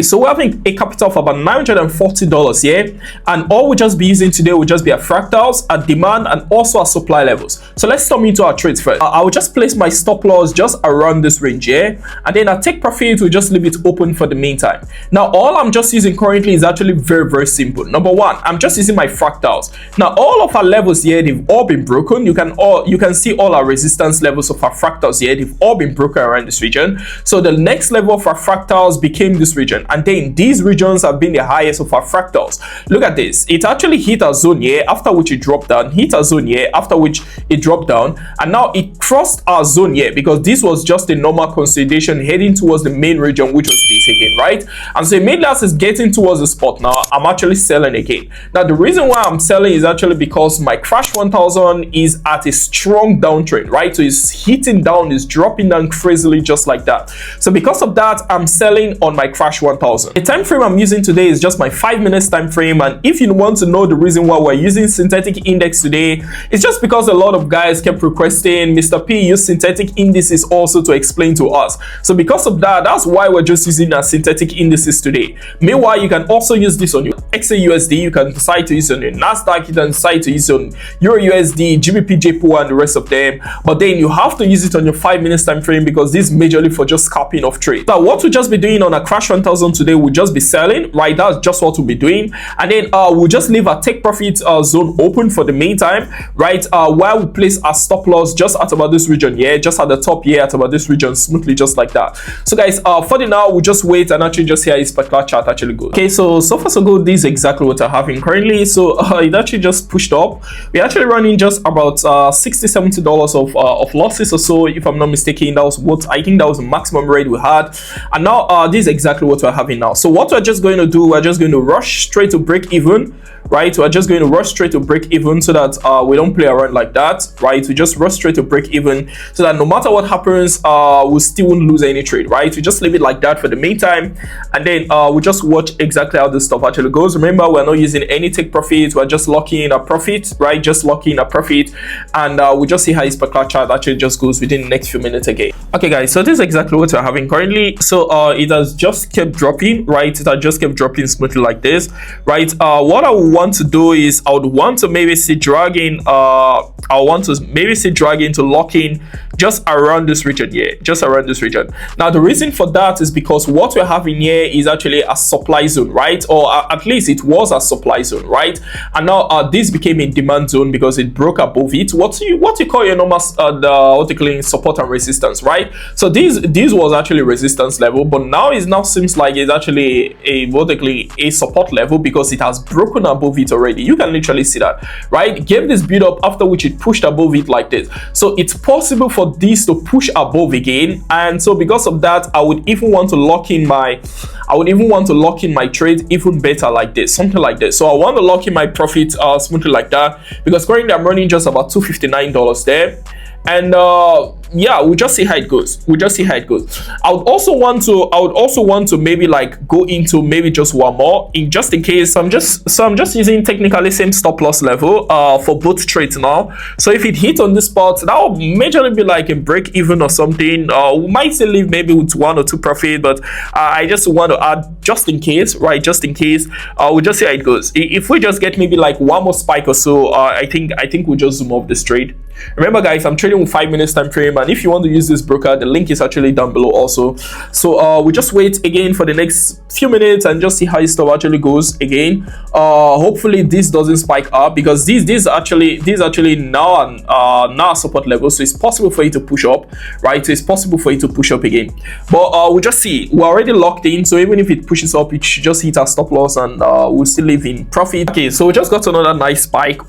So we're having a capital of about $940 here, and all we'll just be using today will just be our fractals, our demand, and also our supply levels. So let's storm into our trades first. I will just place my stop loss just around this range here, and then our take profit will just leave it open for the meantime. Now all I'm just using currently is actually very simple. Number one, I'm just using my fractals. Now all of our levels here, they've all been broken. You can see all our resistance levels of our fractals here, they've all been broken around this region. So the next level of our fractals became this region, and then these regions have been the highest of our fractals. Look at this, it actually hit a zone here, after which it dropped down, hit a zone here, after which it dropped down, and now it crossed our zone here, because this was just a normal consolidation heading towards the main region, which was this again, right? And so immediately as it's getting towards the spot, now I'm actually selling again. Now the reason why I'm selling is actually because my crash 1000 is at a strong downtrend, right? So it's hitting down, it's dropping down crazily just like that. So because of that, I'm selling on my crash 1000. The time frame I'm using today is just my 5 minutes time frame, and if you want to know the reason why we're using synthetic index today, it's just because a lot of guys kept requesting Mr. P use synthetic indices also to explain to us. So because of that, that's why we're just using our synthetic indices today. Meanwhile, you can also use this on your XAUSD, you can decide to use on your NASDAQ, you can decide to use on Euro USD, GBP, JPY, and the rest of them, but then you have to use it on your 5 minutes time frame, because this is majorly for just scalping of trade. Now what we'll just be doing on a crash 1000 today, we'll just be selling, right? That's just what we'll be doing, and then we'll just leave our take profit zone open for the meantime, right? While we place our stop loss just at about this region here, just at the top here at about this region, smoothly just like that. So guys, for the now, we'll just wait and actually just see how this particular chart actually goes. Okay, so far so good. This is exactly what I'm having currently. So it actually just pushed up. We're actually running just about $60-70 of losses or so, if I'm not mistaken. That was what I think that was the maximum rate we had, and now this is exactly what we're having now. So what we're just going to do, we're just going to rush straight to break even, right? We're just going to rush straight to break even, so that we don't play around like that, right? We just rush straight to break even, so that no matter what happens, we still won't lose any trade, right? We just leave it like that for the meantime, and then we just watch exactly how this stuff actually goes. Remember, we're not using any take profit, we're just locking in a profit, right? Just locking in a profit, and we just see how this particular chart actually just goes within the next few minutes again. Okay guys, so this is exactly what we're having currently. So it has just kept dropping, right? It has just kept dropping smoothly like this, right? What I would want to do is I would want to maybe see dragging, I want to maybe see dragging to lock in just around this region here, just around this region. Now the reason for that is because what we're having here is actually a supply zone, right? Or at least it was a supply zone, right? And now this became a demand zone because it broke above it. What you call your normal what you call support and resistance, right? So this was actually resistance level, but now it seems like it's actually a support level, because it has broken above it already. You can literally see that, right? Gave this build up, after which it pushed above it like this. So it's possible for this to push above again, and so because of that, I would even want to lock in my trade even better like this, something like this. So I want to lock in my profit smoothly like that, because currently I'm running just about $259 there, and yeah, we'll just see how it goes. I would also want to maybe like go into maybe just one more in just in case. I'm just using technically same stop loss level for both trades now. So if it hit on this spot, that will majorly be like a break even or something. We might still leave maybe with 1 or 2 profit, but I just want to add just in case, right? Just in case. We'll just see how it goes. If we just get maybe like one more spike or so, I think we'll just zoom off this trade. Remember guys, I'm trading with 5 minutes time frame, and if you want to use this broker, the link is actually down below also. So we just wait again for the next few minutes and just see how this stuff actually goes again. Hopefully this doesn't spike up, because this actually now a support level, so it's possible for it to push up, right? So it's possible for it to push up again, but we'll just see. We're already locked in, so even if it pushes up, it should just hit our stop loss, and we'll still live in profit. Okay, so we just got another nice spike.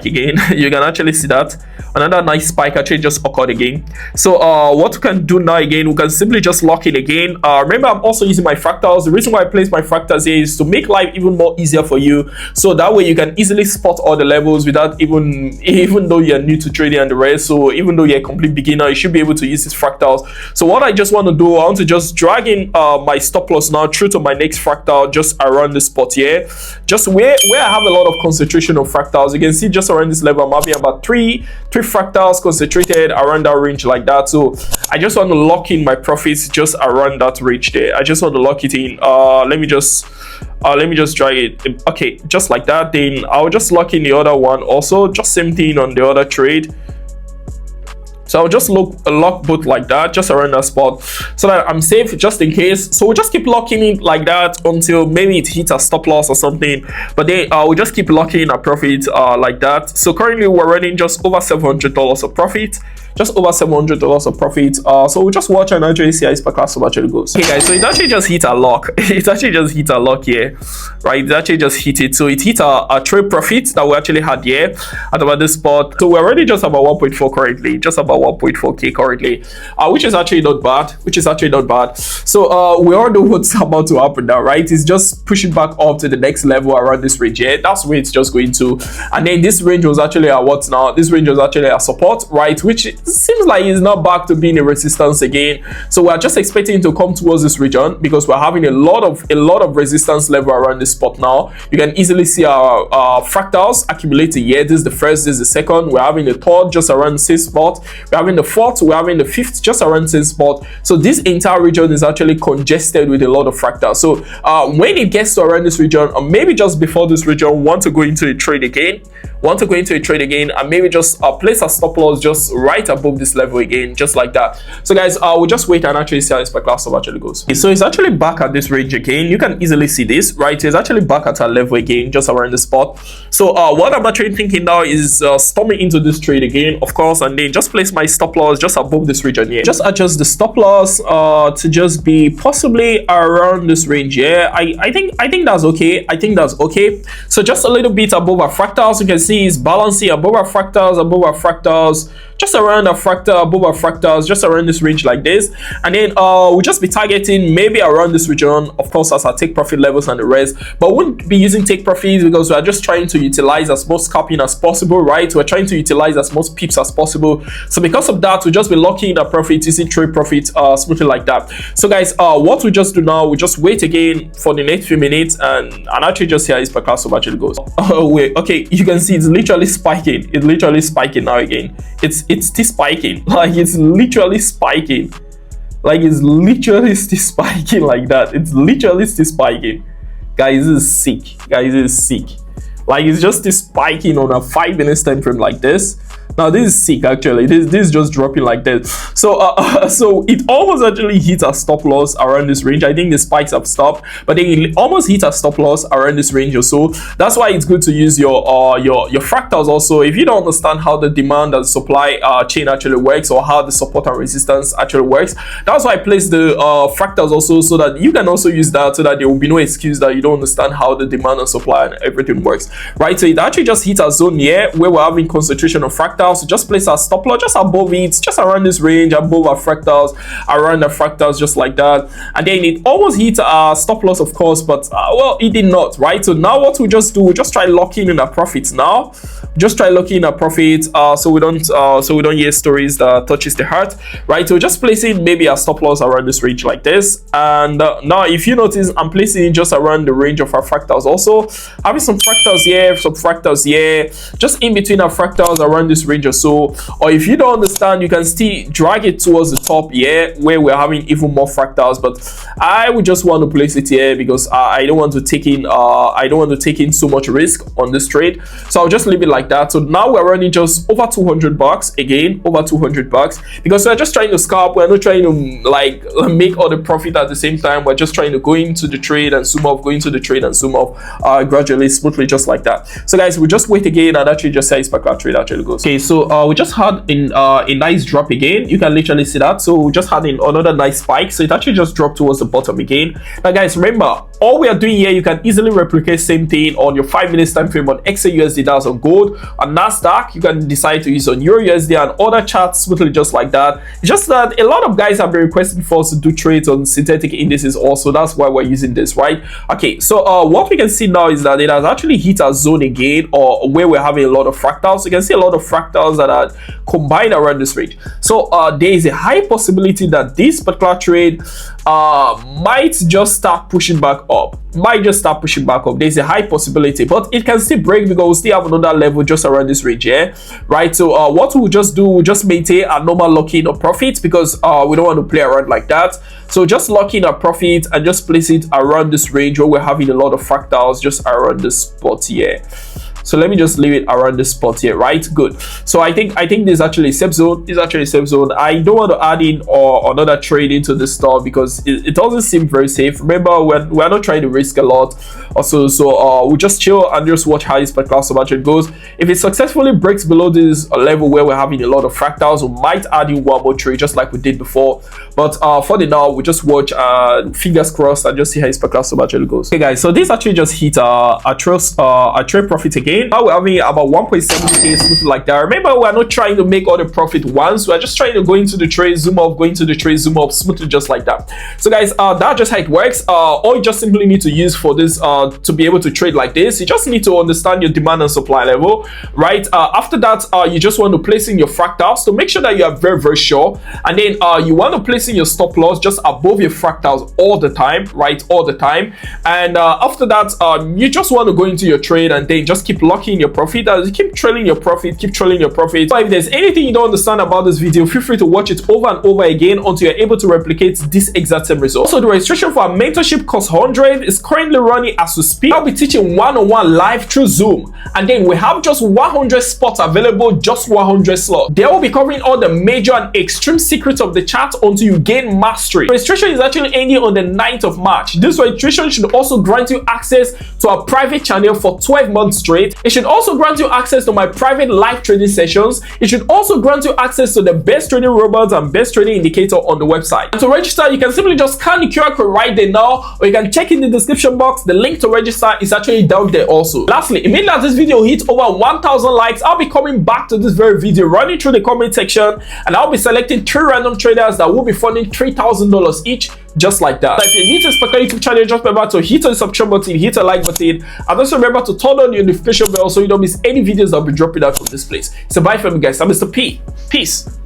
Again. You can actually see that another nice spike actually just occurred again. So what we can do now again, we can simply just lock in again. Remember, I'm also using my fractals. The reason why I place my fractals here is to make life even more easier for you, so that way you can easily spot all the levels without even though you're new to trading and the rest. So even though you're a complete beginner, you should be able to use these fractals. So what I just want to do, I want to just drag in my stop loss now through to my next fractal, just around this spot here, just where I have a lot of concentration of fractals. You can see just around this level, I'm having about three fractals concentrated around that range like that. So I just want to lock in my profits just around that range there. I just want to lock it in. Let me just drag it. Okay, just like that. Then I'll just lock in the other one also, just same thing on the other trade. So I'll just lock both like that, just around that spot, so that I'm safe just in case. So we'll just keep locking it like that until maybe it hits a stop loss or something. But then we'll just keep locking in our profit like that. So currently we're running just over $700 of profit. Just over $700 of profit. So we'll just watch and actually see how this per class actually goes. Okay guys, so it actually just hit a lock. It actually just hit a lock here, right? It actually just hit it. So it hit a trade profit that we actually had here at about this spot. So we're already just about 1.4 currently, just about 1.4k currently, which is actually not bad. So we all know what's about to happen now, right? It's just pushing back up to the next level around this range here. That's where it's just going to. And then this range was actually a what now? This range was actually a support, right? Which seems like it's not back to being a resistance again. So we're just expecting to come towards this region because we're having a lot of resistance level around this spot now. You can easily see our fractals accumulating here. This is the first, this is the second. We're having the third just around the same spot. We're having the fourth, we're having the fifth just around the same spot. So this entire region is actually congested with a lot of fractals. So when it gets to around this region, or maybe just before this region, want to go into a trade again, and maybe just place a stop loss just right above this level again, just like that. So guys, we'll just wait and actually see how this per class actually goes. Okay, so it's actually back at this range again. You can easily see this, right? It's actually back at a level again, just around the spot. So what I'm actually thinking now is storming into this trade again, of course, and then just place my stop loss just above this region here. Just adjust the stop loss to just be possibly around this range here. I think that's okay. So just a little bit above our fractals. You can see it's balancing above our fractals, just around a fractal, above our fractals, just around this range like this. And then we'll just be targeting maybe around this region, of course, as our take profit levels and the rest, but we won't be using take profits because we are just trying to utilize as much scalping as possible, right? We're trying to utilize as much pips as possible. So because of that, we'll just be locking in a profit, using trade profit smoothly like that. So guys, what we just do now, we just wait again for the next few minutes and actually just see how this per class actually goes. Oh wait, okay, you can see it's literally spiking. It's literally spiking now again. It's still spiking. Like it's literally spiking. Like it's literally still spiking like that. It's literally still spiking. Guys, this is sick. Guys, this is sick. Like it's just still spiking on a 5 minutes time frame like this. Now this is sick actually. This is just dropping like this. So so it almost actually hit a stop loss around this range. I think the spikes have stopped, but then it almost hit a stop loss around this range or so. That's why it's good to use your fractals also. If you don't understand how the demand and supply chain actually works, or how the support and resistance actually works, that's why I place the fractals also, so that you can also use that, so that there will be no excuse that you don't understand how the demand and supply and everything works, right? So it actually just hit a zone here where we're having concentration of fractals. So just place our stop loss just above it, just around this range, above our fractals, around the fractals, just like that. And then it almost hit our stop loss, of course, but well, it did not, right? So now what we just do, we just try locking in our profits now. Just try locking in our profits, so we don't hear stories that touches the heart, right? So just placing maybe a stop loss around this range like this. And now if you notice, I'm placing it just around the range of our fractals also, having some fractals here, some fractals here, just in between our fractals around this range or so. Or if you don't understand, you can still drag it towards the top here where we're having even more fractals, but I would just want to place it here because I don't want to take in so much risk on this trade. So I'll just leave it like that. So now we're running just over $200 again, over $200, because we're just trying to scalp. We're not trying to like make all the profit at the same time. We're just trying to go into the trade and zoom off, go into the trade and zoom off gradually, smoothly, just like that. So guys, we just wait again and actually just see how this trade actually goes. Okay, so we just had a nice drop again. You can literally see that. So we just had another nice spike. So it actually just dropped towards the bottom again. Now guys, remember, all we are doing here, you can easily replicate same thing on your 5 minutes time frame on XAUSD, that's on gold. On nasdaq, you can decide to use on Euro USD and other charts smoothly, just like that. It's just that a lot of guys have been requesting for us to do trades on synthetic indices also. That's why we're using this, right? Okay, so what we can see now is that it has actually hit a zone again, or where we're having a lot of fractals. You can see a lot of fractals fractals that are combined around this range. So there is a high possibility that this particular trade might just start pushing back up. There's a high possibility, but it can still break because we still have another level just around this range, yeah, right? So what we'll just do, we'll just maintain a normal lock-in of profits because we don't want to play around like that. So just lock in our profit and just place it around this range where we're having a lot of fractals just around this spot here. So let me just leave it around this spot here, right? Good. So I think this is actually a safe zone. I don't want to add in or another trade into this stuff because it doesn't seem very safe. Remember, we're not trying to risk a lot. Also, so we'll just chill and just watch how this particular sub trade goes. If it successfully breaks below this level where we're having a lot of fractals, we might add in one more trade just like we did before. But for the now, we just watch, fingers crossed, and just see how this particular sub trade goes. Okay, guys. So this actually just hit a trade profit again. Now we're having about 1.7k, something like that. Remember, we're not trying to make all the profit once. We're just trying to go into the trade, zoom up, go into the trade, zoom up, smoothly, just like that. So guys, that's just how it works. All you just simply need to use for this to be able to trade like this, you just need to understand your demand and supply level, right? After that, you just want to place in your fractals to make sure that you are very, very sure. And then you want to place in your stop loss just above your fractals all the time, right? All the time. And after that, you just want to go into your trade and then just keep locking your profit. As you keep trailing your profit, So if there's anything you don't understand about this video, feel free to watch it over and over again until you're able to replicate this exact same result. Also, the registration for our mentorship course 100 is currently running as we speak. I'll be teaching one-on-one live through Zoom, and then we have just 100 spots available, just 100 slots. They will be covering all the major and extreme secrets of the chart until you gain mastery. Registration is actually ending on the 9th of March. This registration should also grant you access to our private channel for 12 months straight. It should also grant you access to my private live trading sessions. It should also grant you access to the best trading robots and best trading indicator on the website. And to register, you can simply just scan the QR code right there now, or you can check in the description box. The link to register is actually down there also. Lastly, immediately as this video hits over 1,000 likes, I'll be coming back to this very video, running through the comment section, and I'll be selecting 3 random traders that will be funding $3,000 each, just like that. So if you're new to the Scalper YouTube channel, just remember to hit the subscribe button, hit the like button, and also remember to turn on your notification bell so you don't miss any videos that I'll be dropping out from this place. So bye from you guys. I'm Mr. P. Peace.